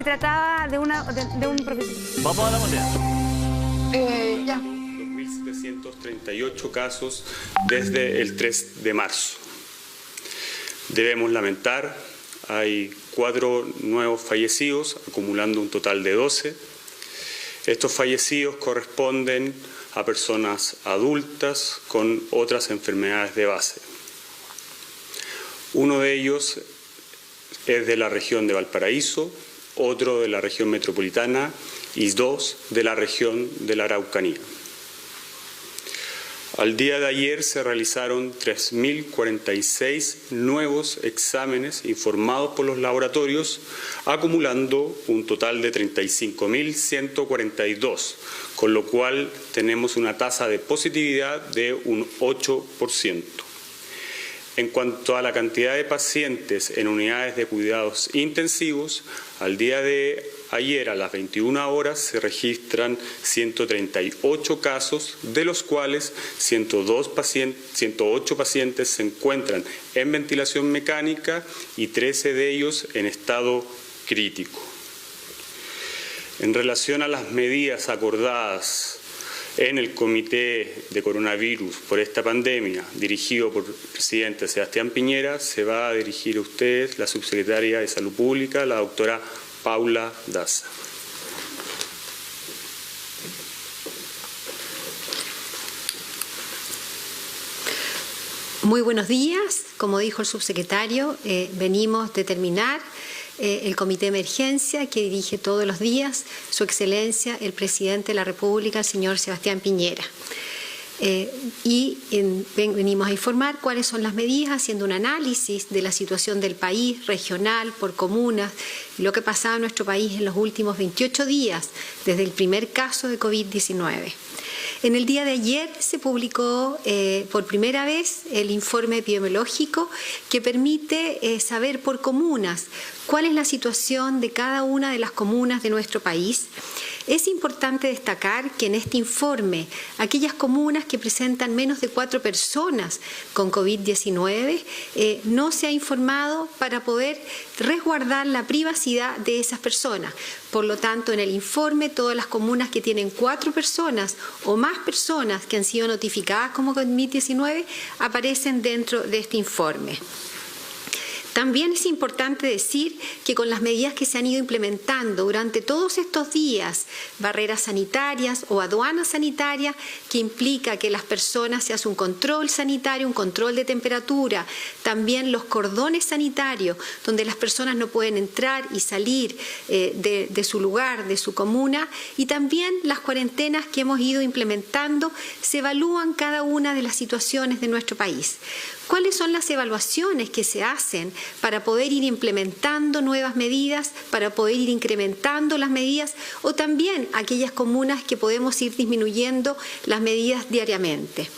Se trataba de un profesor. Vamos a la moneda. Ya. 2.738 casos desde el 3 de marzo. Debemos lamentar, hay 4 nuevos fallecidos, acumulando un total de 12. Estos fallecidos corresponden a personas adultas con otras enfermedades de base. Uno de ellos es de la región de Valparaíso, otro de la región metropolitana y 2 de la región de la Araucanía. Al día de ayer se realizaron 3.046 nuevos exámenes informados por los laboratorios, acumulando un total de 35.142, con lo cual tenemos una tasa de positividad de un 8%. En cuanto a la cantidad de pacientes en unidades de cuidados intensivos, al día de ayer a las 21 horas se registran 138 casos, de los cuales 108 pacientes se encuentran en ventilación mecánica y 13 de ellos en estado crítico. En relación a las medidas acordadas en el Comité de Coronavirus por esta pandemia, dirigido por el presidente Sebastián Piñera, se va a dirigir a ustedes la subsecretaria de Salud Pública, la doctora Paula Daza. Muy buenos días. Como dijo el subsecretario, venimos de terminar el comité de emergencia que dirige todos los días Su Excelencia, el Presidente de la República, el señor Sebastián Piñera. Venimos a informar cuáles son las medidas, haciendo un análisis de la situación del país, regional, por comunas, lo que pasaba en nuestro país en los últimos 28 días, desde el primer caso de COVID-19. En el día de ayer se publicó por primera vez el informe epidemiológico que permite saber por comunas cuál es la situación de cada una de las comunas de nuestro país. Es importante destacar que en este informe, aquellas comunas que presentan menos de 4 personas con COVID-19, no se ha informado para poder resguardar la privacidad de esas personas. Por lo tanto, en el informe, todas las comunas que tienen 4 personas o más personas que han sido notificadas como COVID-19 aparecen dentro de este informe. También es importante decir que con las medidas que se han ido implementando durante todos estos días, barreras sanitarias o aduanas sanitarias, que implica que las personas se hace un control sanitario, un control de temperatura, también los cordones sanitarios, donde las personas no pueden entrar y salir de su lugar, de su comuna, y también las cuarentenas que hemos ido implementando, se evalúan cada una de las situaciones de nuestro país. ¿Cuáles son las evaluaciones que se hacen para poder ir implementando nuevas medidas, para poder ir incrementando las medidas o también aquellas comunas que podemos ir disminuyendo las medidas diariamente?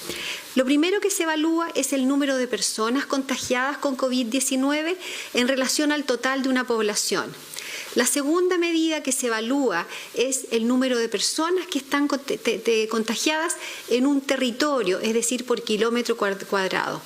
Lo primero que se evalúa es el número de personas contagiadas con COVID-19 en relación al total de una población. La segunda medida que se evalúa es el número de personas que están contagiadas en un territorio, es decir, por kilómetro cuadrado.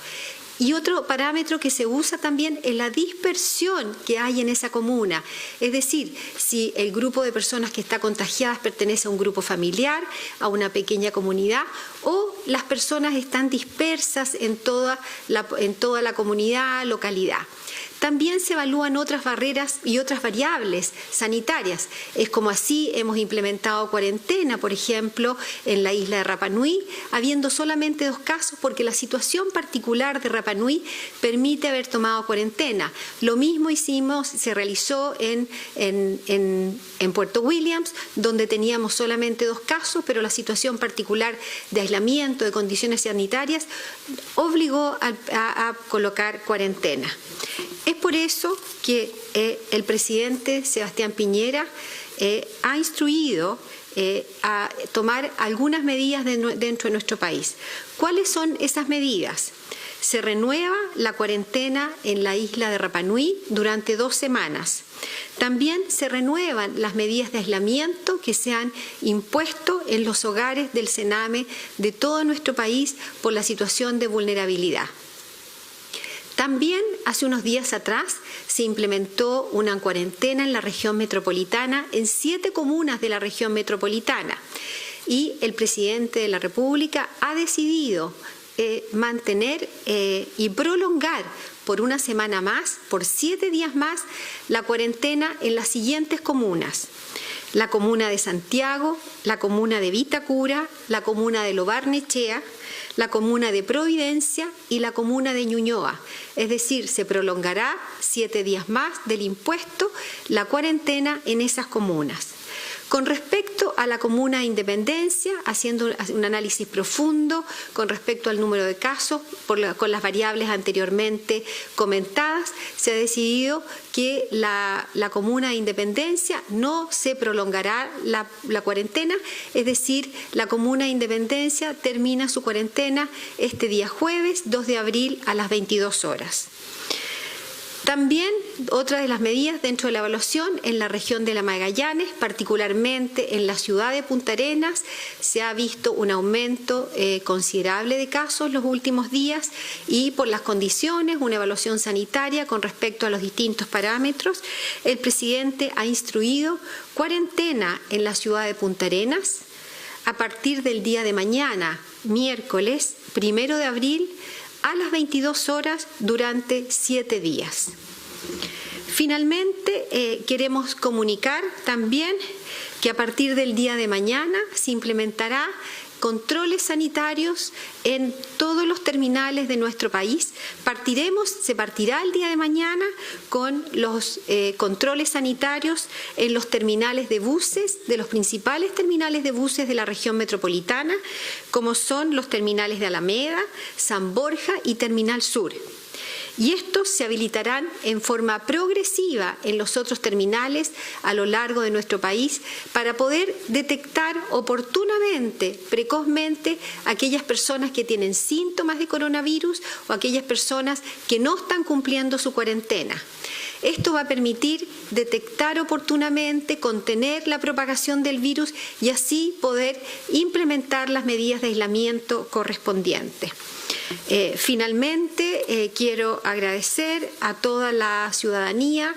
Y otro parámetro que se usa también es la dispersión que hay en esa comuna. Es decir, si el grupo de personas que está contagiadas pertenece a un grupo familiar, a una pequeña comunidad, o las personas están dispersas en toda la comunidad, localidad. También se evalúan otras barreras y otras variables sanitarias. Es como así hemos implementado cuarentena, por ejemplo, en la isla de Rapa Nui, habiendo solamente 2 casos porque la situación particular de Rapa Nui permite haber tomado cuarentena. Lo mismo se realizó en Puerto Williams, donde teníamos solamente 2 casos, pero la situación particular de aislamiento, de condiciones sanitarias, obligó a colocar cuarentena. Es por eso que el presidente Sebastián Piñera ha instruido a tomar algunas medidas dentro de nuestro país. ¿Cuáles son esas medidas? Se renueva la cuarentena en la isla de Rapa Nui durante 2 semanas. También se renuevan las medidas de aislamiento que se han impuesto en los hogares del Sename de todo nuestro país por la situación de vulnerabilidad. También hace unos días atrás se implementó una cuarentena en la región metropolitana, en 7 comunas de la región metropolitana. Y el presidente de la República ha decidido mantener y prolongar por una semana más, por 7 días más, la cuarentena en las siguientes comunas: la comuna de Santiago, la comuna de Vitacura, la comuna de Lo Barnechea, la comuna de Providencia y la comuna de Ñuñoa. Es decir, se prolongará 7 días más del impuesto la cuarentena en esas comunas. Con respecto a la comuna de Independencia, haciendo un análisis profundo con respecto al número de casos, con las variables anteriormente comentadas, se ha decidido que la comuna de Independencia no se prolongará la cuarentena, es decir, la comuna de Independencia termina su cuarentena este día jueves 2 de abril a las 22 horas. También otra de las medidas dentro de la evaluación en la región de la Magallanes, particularmente en la ciudad de Punta Arenas, se ha visto un aumento considerable de casos los últimos días y por las condiciones, una evaluación sanitaria con respecto a los distintos parámetros, el presidente ha instruido cuarentena en la ciudad de Punta Arenas a partir del día de mañana, miércoles 1 de abril, a las 22 horas durante 7 días. Finalmente, queremos comunicar también que a partir del día de mañana se implementará controles sanitarios en todos los terminales de nuestro país. Se partirá el día de mañana con los controles sanitarios en los terminales de buses, de los principales terminales de buses de la región metropolitana, como son los terminales de Alameda, San Borja y Terminal Sur. Y estos se habilitarán en forma progresiva en los otros terminales a lo largo de nuestro país para poder detectar oportunamente, precozmente, aquellas personas que tienen síntomas de coronavirus o aquellas personas que no están cumpliendo su cuarentena. Esto va a permitir detectar oportunamente, contener la propagación del virus y así poder implementar las medidas de aislamiento correspondientes. Finalmente, quiero agradecer a toda la ciudadanía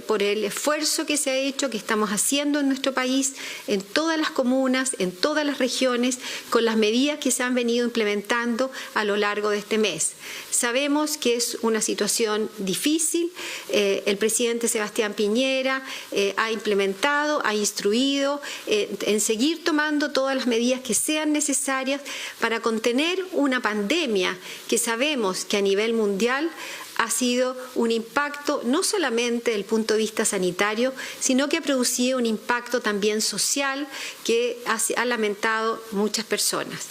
por el esfuerzo que se ha hecho, que estamos haciendo en nuestro país, en todas las comunas, en todas las regiones, con las medidas que se han venido implementando a lo largo de este mes. Sabemos que es una situación difícil. El presidente Sebastián Piñera ha implementado, ha instruido en seguir tomando todas las medidas que sean necesarias para contener una pandemia que sabemos que a nivel mundial ha sido un impacto no solamente desde el punto de vista sanitario, sino que ha producido un impacto también social que ha lamentado muchas personas.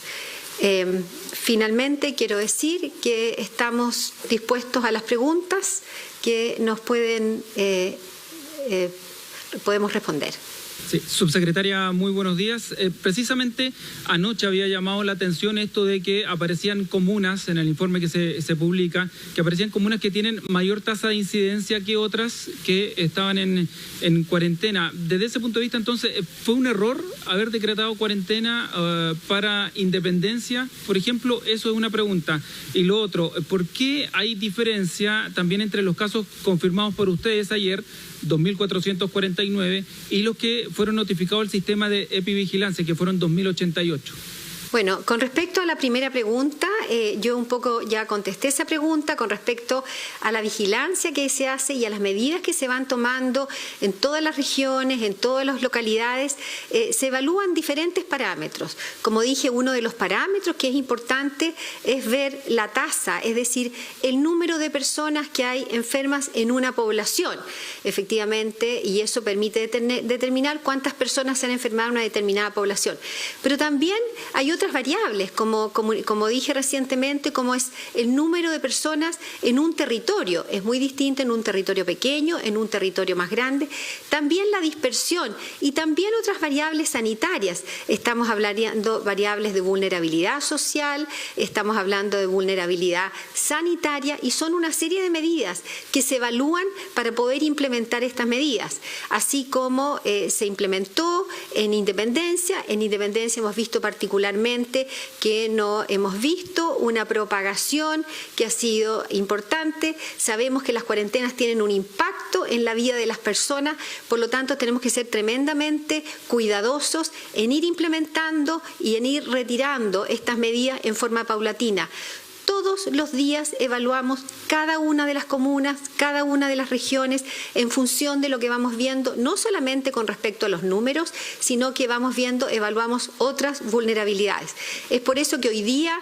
Finalmente, quiero decir que estamos dispuestos a las preguntas que nos podemos responder. Sí, subsecretaria, muy buenos días. Precisamente anoche había llamado la atención esto de que aparecían comunas, en el informe que se publica, que aparecían comunas que tienen mayor tasa de incidencia que otras que estaban en cuarentena. Desde ese punto de vista, entonces, ¿fue un error haber decretado cuarentena para Independencia? Por ejemplo, eso es una pregunta. Y lo otro, ¿por qué hay diferencia también entre los casos confirmados por ustedes ayer, 2.449, y los que fueron notificados al sistema de epivigilancia, que fueron 2.088? Bueno, con respecto a la primera pregunta, yo un poco ya contesté esa pregunta con respecto a la vigilancia que se hace y a las medidas que se van tomando en todas las regiones, en todas las localidades. Se evalúan diferentes parámetros. Como dije, uno de los parámetros que es importante es ver la tasa, es decir, el número de personas que hay enfermas en una población, efectivamente, y eso permite determinar cuántas personas se han enfermado en una determinada población. Pero también hay otras variables, como dije recientemente, como es el número de personas en un territorio. Es muy distinto en un territorio pequeño, en un territorio más grande. También la dispersión y también otras variables sanitarias. Estamos hablando de variables de vulnerabilidad social, estamos hablando de vulnerabilidad sanitaria y son una serie de medidas que se evalúan para poder implementar estas medidas. Así como se implementó en Independencia. En Independencia hemos visto particularmente que no hemos visto habido una propagación que ha sido importante. Sabemos que las cuarentenas tienen un impacto en la vida de las personas, por lo tanto tenemos que ser tremendamente cuidadosos en ir implementando y en ir retirando estas medidas en forma paulatina. Todos los días evaluamos cada una de las comunas, cada una de las regiones en función de lo que vamos viendo, no solamente con respecto a los números, sino que vamos viendo, evaluamos otras vulnerabilidades. Es por eso que hoy día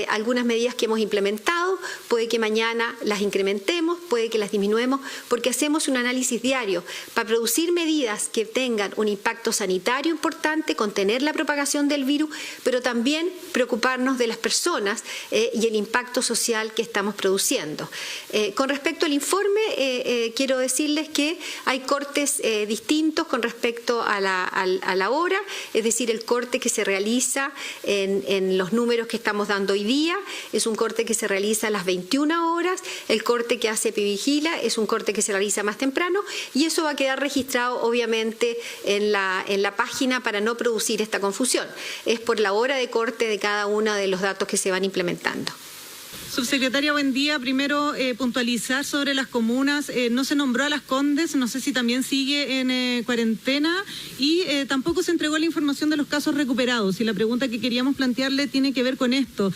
algunas medidas que hemos implementado, puede que mañana las incrementemos, puede que las disminuemos, porque hacemos un análisis diario para producir medidas que tengan un impacto sanitario importante, contener la propagación del virus, pero también preocuparnos de las personas y el impacto social que estamos produciendo. Con respecto al informe, quiero decirles que hay cortes distintos con respecto a la hora, es decir, el corte que se realiza en los números que estamos dando hoy día es un corte que se realiza a las 21 horas, el corte que hace Pivigila es un corte que se realiza más temprano y eso va a quedar registrado obviamente en la página para no producir esta confusión. Es por la hora de corte de cada uno de los datos que se van implementando. Subsecretaria, buen día. Primero, puntualizar sobre las comunas. No se nombró a Las Condes, no sé si también sigue en cuarentena y tampoco se entregó la información de los casos recuperados. Y la pregunta que queríamos plantearle tiene que ver con esto.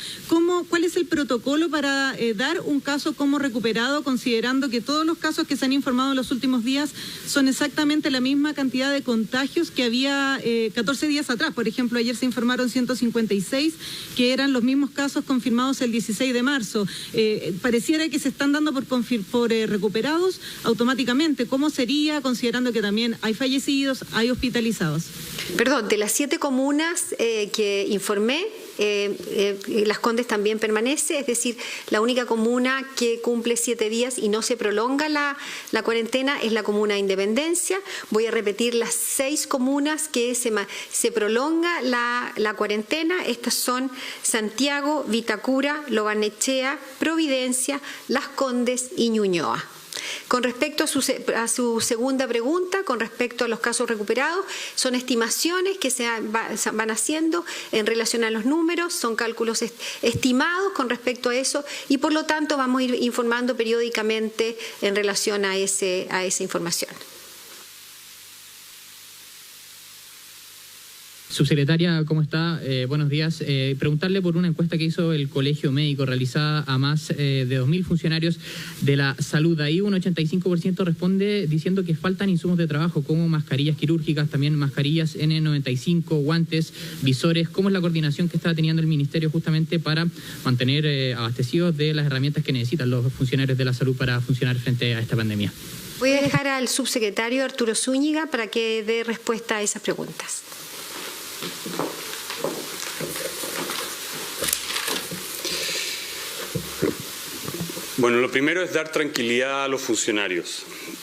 ¿Cuál es el protocolo para dar un caso como recuperado, considerando que todos los casos que se han informado en los últimos días son exactamente la misma cantidad de contagios que había 14 días atrás? Por ejemplo, ayer se informaron 156, que eran los mismos casos confirmados el 16 de marzo. Pareciera que se están dando por recuperados automáticamente. ¿Cómo sería, considerando que también hay fallecidos, hay hospitalizados? Perdón, de las 7 comunas que informé, Las Condes también permanece, es decir, la única comuna que cumple 7 días y no se prolonga la cuarentena es la comuna de Independencia. Voy a repetir las 6 comunas que se prolonga la cuarentena. Estas son Santiago, Vitacura, Lo Barnechea, Providencia, Las Condes y Ñuñoa. Con respecto a su segunda pregunta, con respecto a los casos recuperados, son estimaciones que se van haciendo en relación a los números, son cálculos estimados con respecto a eso y por lo tanto vamos a ir informando periódicamente en relación a esa información. Subsecretaria, ¿cómo está? Buenos días. Preguntarle por una encuesta que hizo el Colegio Médico realizada a más de 2.000 funcionarios de la salud. Ahí un 85% responde diciendo que faltan insumos de trabajo como mascarillas quirúrgicas, también mascarillas N95, guantes, visores. ¿Cómo es la coordinación que está teniendo el Ministerio justamente para mantener abastecidos de las herramientas que necesitan los funcionarios de la salud para funcionar frente a esta pandemia? Voy a dejar al subsecretario Arturo Zúñiga para que dé respuesta a esas preguntas. Bueno, lo primero es dar tranquilidad a los funcionarios.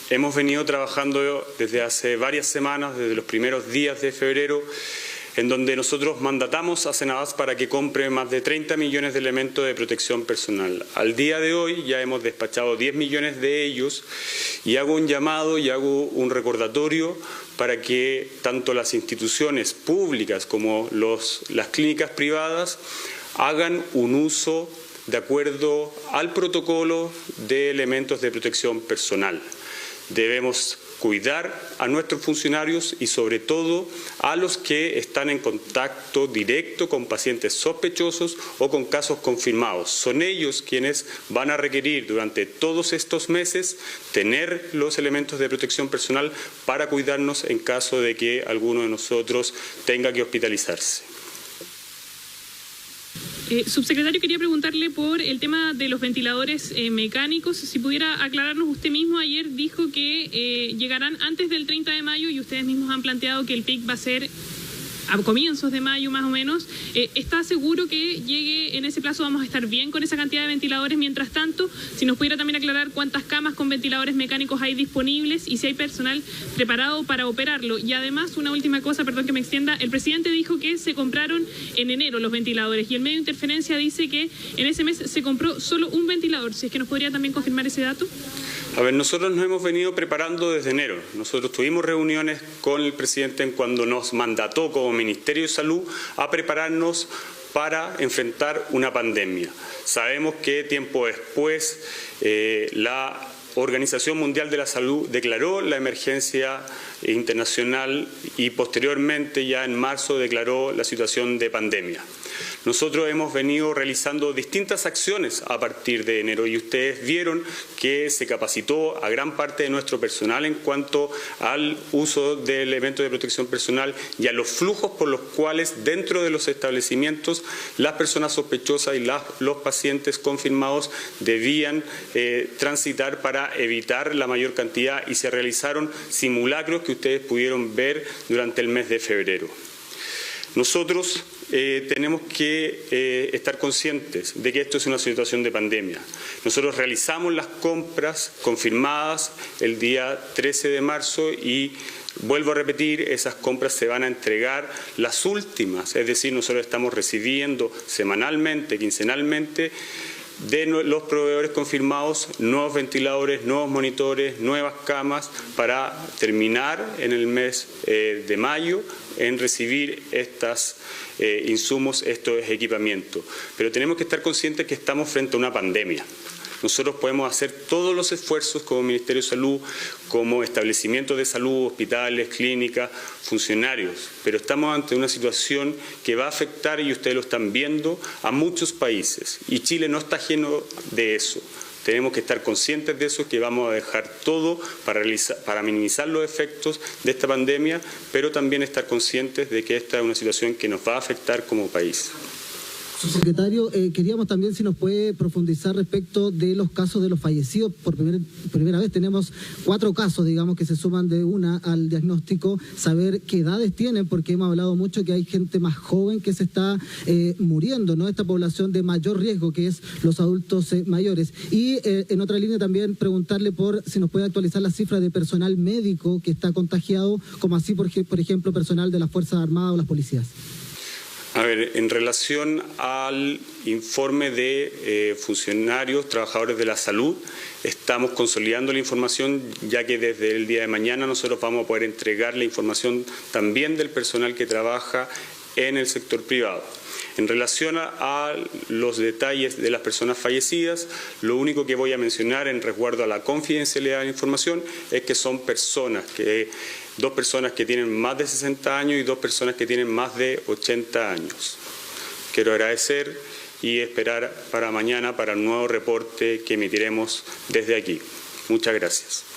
Hemos venido trabajando desde hace varias semanas, desde los primeros días de febrero, en donde nosotros mandatamos a Senabas para que compre más de 30 millones de elementos de protección personal. Al día de hoy ya hemos despachado 10 millones de ellos y hago un llamado y hago un recordatorio para que tanto las instituciones públicas como las clínicas privadas hagan un uso de acuerdo al protocolo de elementos de protección personal. Debemos cuidar a nuestros funcionarios y sobre todo a los que están en contacto directo con pacientes sospechosos o con casos confirmados. Son ellos quienes van a requerir durante todos estos meses tener los elementos de protección personal para cuidarnos en caso de que alguno de nosotros tenga que hospitalizarse. Subsecretario, quería preguntarle por el tema de los ventiladores mecánicos. Si pudiera aclararnos, usted mismo ayer dijo que llegarán antes del 30 de mayo y ustedes mismos han planteado que el pic va a ser a comienzos de mayo más o menos. ¿Está seguro que llegue en ese plazo? ¿Vamos a estar bien con esa cantidad de ventiladores mientras tanto? Si nos pudiera también aclarar cuántas camas con ventiladores mecánicos hay disponibles y si hay personal preparado para operarlo. Y además, una última cosa, perdón que me extienda, el presidente dijo que se compraron en enero los ventiladores y el medio de Interferencia dice que en ese mes se compró solo un ventilador. Si es que nos podría también confirmar ese dato. A ver, nosotros nos hemos venido preparando desde enero. Nosotros tuvimos reuniones con el presidente cuando nos mandató como Ministerio de Salud a prepararnos para enfrentar una pandemia. Sabemos que tiempo después la Organización Mundial de la Salud declaró la emergencia internacional y posteriormente, ya en marzo, declaró la situación de pandemia. Nosotros hemos venido realizando distintas acciones a partir de enero y ustedes vieron que se capacitó a gran parte de nuestro personal en cuanto al uso de elementos de protección personal y a los flujos por los cuales dentro de los establecimientos las personas sospechosas y los pacientes confirmados debían transitar para evitar la mayor cantidad, y se realizaron simulacros que ustedes pudieron ver durante el mes de febrero. Nosotros tenemos que estar conscientes de que esto es una situación de pandemia. Nosotros realizamos las compras confirmadas el día 13 de marzo y vuelvo a repetir, esas compras se van a entregar las últimas, es decir, nosotros estamos recibiendo semanalmente, quincenalmente, de los proveedores confirmados, nuevos ventiladores, nuevos monitores, nuevas camas, para terminar en el mes de mayo en recibir estos insumos, estos equipamientos. Pero tenemos que estar conscientes que estamos frente a una pandemia. Nosotros podemos hacer todos los esfuerzos como Ministerio de Salud, como establecimientos de salud, hospitales, clínicas, funcionarios, pero estamos ante una situación que va a afectar, y ustedes lo están viendo, a muchos países. Y Chile no está ajeno de eso. Tenemos que estar conscientes de eso, que vamos a dejar todo para minimizar los efectos de esta pandemia, pero también estar conscientes de que esta es una situación que nos va a afectar como país. Subsecretario, queríamos también si nos puede profundizar respecto de los casos de los fallecidos. Por primera vez tenemos 4 casos, digamos, que se suman de una al diagnóstico. Saber qué edades tienen, porque hemos hablado mucho que hay gente más joven que se está muriendo, ¿no? Esta población de mayor riesgo, que es los adultos mayores. Y en otra línea también preguntarle por si nos puede actualizar las cifras de personal médico que está contagiado, como así, por ejemplo, personal de las Fuerzas Armadas o las policías. A ver, en relación al informe de funcionarios, trabajadores de la salud, estamos consolidando la información, ya que desde el día de mañana nosotros vamos a poder entregar la información también del personal que trabaja en el sector privado. En relación a los detalles de las personas fallecidas, lo único que voy a mencionar en resguardo a la confidencialidad de la información es que son dos personas que tienen más de 60 años y 2 personas que tienen más de 80 años. Quiero agradecer y esperar para mañana para el nuevo reporte que emitiremos desde aquí. Muchas gracias.